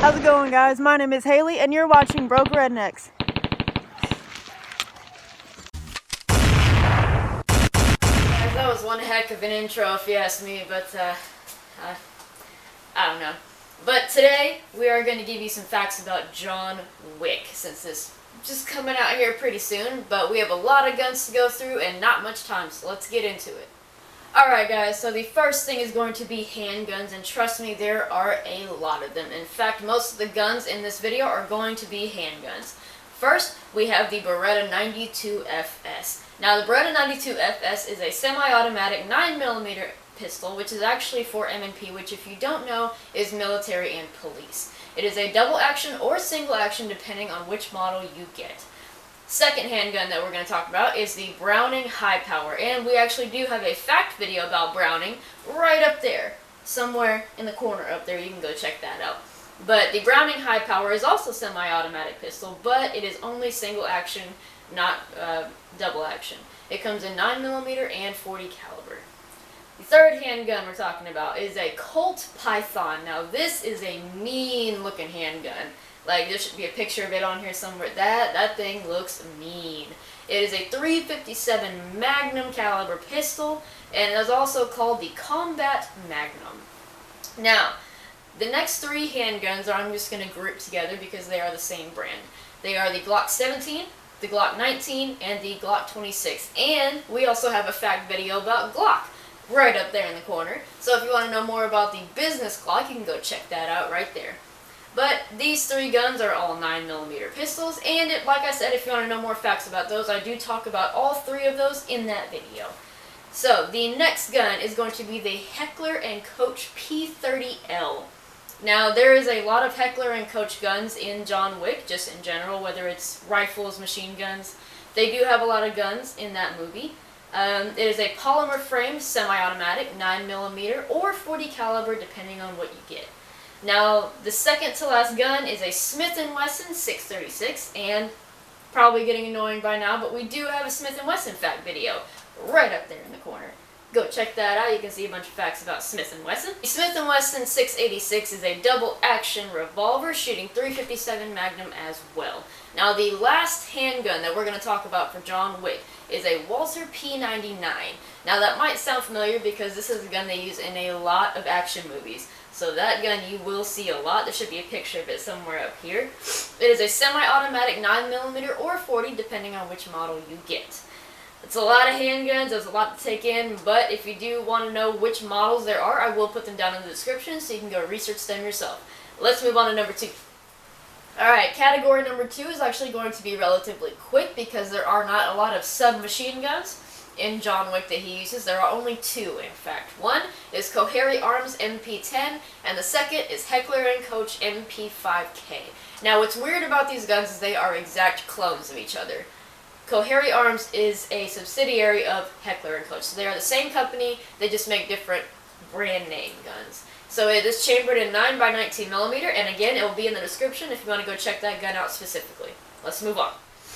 How's it going, guys? My name is Haley, and you're watching Broke Rednecks. Guys, that was one heck of an intro, if you ask me, but, I don't know. But today, we are going to give you some facts about John Wick, since this is just coming out here pretty soon, but we have a lot of guns to go through and not much time, so let's get into it. Alright guys, so the first thing is going to be handguns, and trust me, there are a lot of them. In fact, most of the guns in this video are going to be handguns. First, we have the Beretta 92FS. Now, the Beretta 92FS is a semi-automatic 9mm pistol, which is actually for M&P, which if you don't know, is military and police. It is a double action or single action depending on which model you get. Second handgun that we're going to talk about is the Browning High Power, and we actually do have a fact video about Browning right up there, somewhere in the corner up there. You can go check that out. But the Browning High Power is also semi-automatic pistol, but it is only single action, not double action. It comes in 9mm and 40 caliber. The third handgun we're talking about is a Colt Python. Now this is a mean looking handgun. Like, there should be a picture of it on here somewhere. That thing looks mean. It is a .357 Magnum caliber pistol, and it is also called the Combat Magnum. Now, the next three handguns I'm just going to group together because they are the same brand. They are the Glock 17, the Glock 19, and the Glock 26. And we also have a fact video about Glock right up there in the corner. So if you want to know more about the business Glock, you can go check that out right there. But these three guns are all 9mm pistols, and like I said, if you want to know more facts about those, I do talk about all three of those in that video. So, the next gun is going to be the Heckler&Koch P30L. Now, there is a lot of Heckler&Koch guns in John Wick, just in general, whether it's rifles, machine guns. They do have a lot of guns in that movie. It is a polymer frame, semi-automatic, 9mm or 40 caliber, depending on what you get. Now, the second to last gun is a Smith&Wesson 636, and probably getting annoying by now, but we do have a Smith&Wesson fact video right up there in the corner. Go check that out. You can see a bunch of facts about Smith&Wesson. The Smith&Wesson 686 is a double-action revolver shooting .357 Magnum as well. Now, the last handgun that we're going to talk about for John Wick is a Walther P99. Now, that might sound familiar because this is a gun they use in a lot of action movies. So that gun you will see a lot. There should be a picture of it somewhere up here. It is a semi-automatic 9mm or 40, depending on which model you get. It's a lot of handguns, there's a lot to take in, but if you do want to know which models there are, I will put them down in the description so you can go research them yourself. Let's move on to number 2. Alright, category number 2 is actually going to be relatively quick because there are not a lot of submachine guns in John Wick that he uses. There are only 2, in fact. One is Coharie Arms MP10, and the second is Heckler&Koch MP5K. Now, what's weird about these guns is they are exact clones of each other. Coharie Arms is a subsidiary of Heckler&Koch, so they are the same company, they just make different brand name guns. So it is chambered in 9x19mm, and again, it will be in the description if you want to go check that gun out specifically. Let's move on.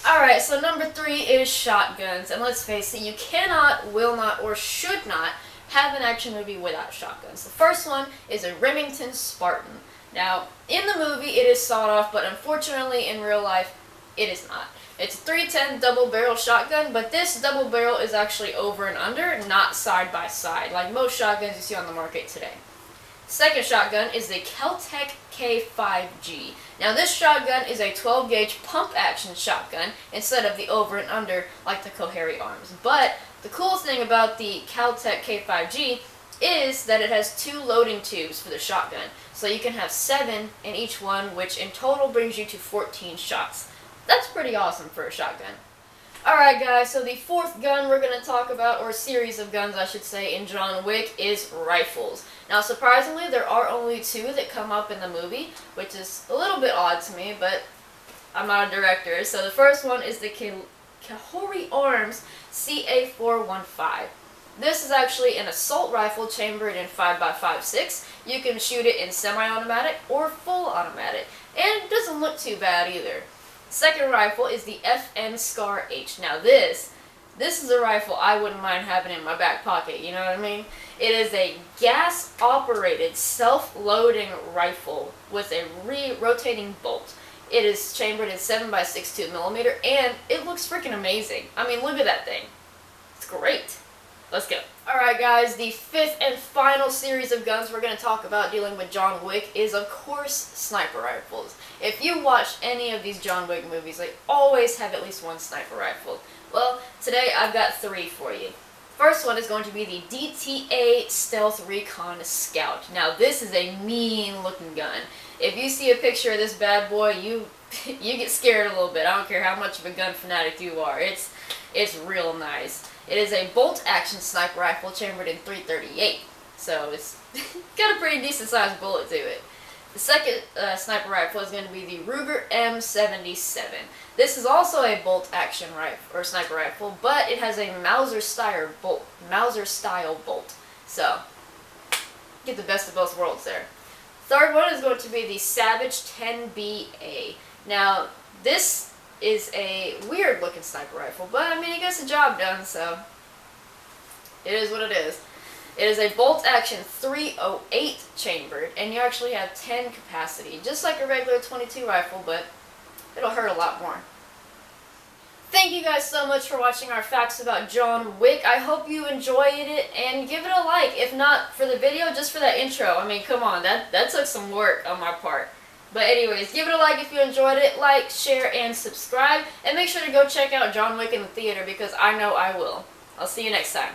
Alright, so number 3 is shotguns, and let's face it, you cannot, will not, or should not have an action movie without shotguns. The first one is a Remington Spartan. Now, in the movie it is sawed off, but unfortunately in real life it is not. It's a 310 double barrel shotgun, but this double barrel is actually over and under, not side by side, like most shotguns you see on the market today. Second shotgun is the Kel-Tech K5G. Now this shotgun is a 12 gauge pump action shotgun instead of the over and under like the Coharie Arms. But the coolest thing about the Kel-Tech K5G is that it has 2 loading tubes for the shotgun. So you can have 7 in each one, which in total brings you to 14 shots. That's pretty awesome for a shotgun. Alright guys, so the fourth gun we're going to talk about, or series of guns I should say, in John Wick is rifles. Now surprisingly, there are only 2 that come up in the movie, which is a little bit odd to me, but I'm not a director. So the first one is the Coharie Arms CA415. This is actually an assault rifle chambered in 5x56. You can shoot it in semi-automatic or full automatic, and it doesn't look too bad either. Second rifle is the FN Scar H. Now this This is a rifle I wouldn't mind having in my back pocket, you know what I mean? It is a gas-operated, self-loading rifle with a rotating bolt. It is chambered in 7.62mm, and it looks freaking amazing. I mean, look at that thing. It's great. Let's go. Alright guys, the fifth and final series of guns we're going to talk about dealing with John Wick is, of course, sniper rifles. If you watch any of these John Wick movies, they always have at least one sniper rifle. Well, today I've got 3 for you. First one is going to be the DTA Stealth Recon Scout. Now, this is a mean-looking gun. If you see a picture of this bad boy, you get scared a little bit. I don't care how much of a gun fanatic you are. It's real nice. It is a bolt-action sniper rifle chambered in .338, so it's got a pretty decent-sized bullet to it. The second sniper rifle is going to be the Ruger M77. This is also a bolt-action rifle or sniper rifle, but it has a Mauser-style bolt. So, get the best of both worlds there. Third one is going to be the Savage 10BA. Now, this is a weird looking sniper rifle, but I mean it gets the job done, so it is what it is. It is a bolt action .308 chambered, and you actually have 10 capacity, just like a regular .22 rifle, but it'll hurt a lot more. Thank you guys so much for watching our facts about John Wick. I hope you enjoyed it, and give it a like, if not for the video, just for that intro. I mean, come on, that took some work on my part. But anyways, give it a like if you enjoyed it. Like, share, and subscribe. And make sure to go check out John Wick in the theater because I know I will. I'll see you next time.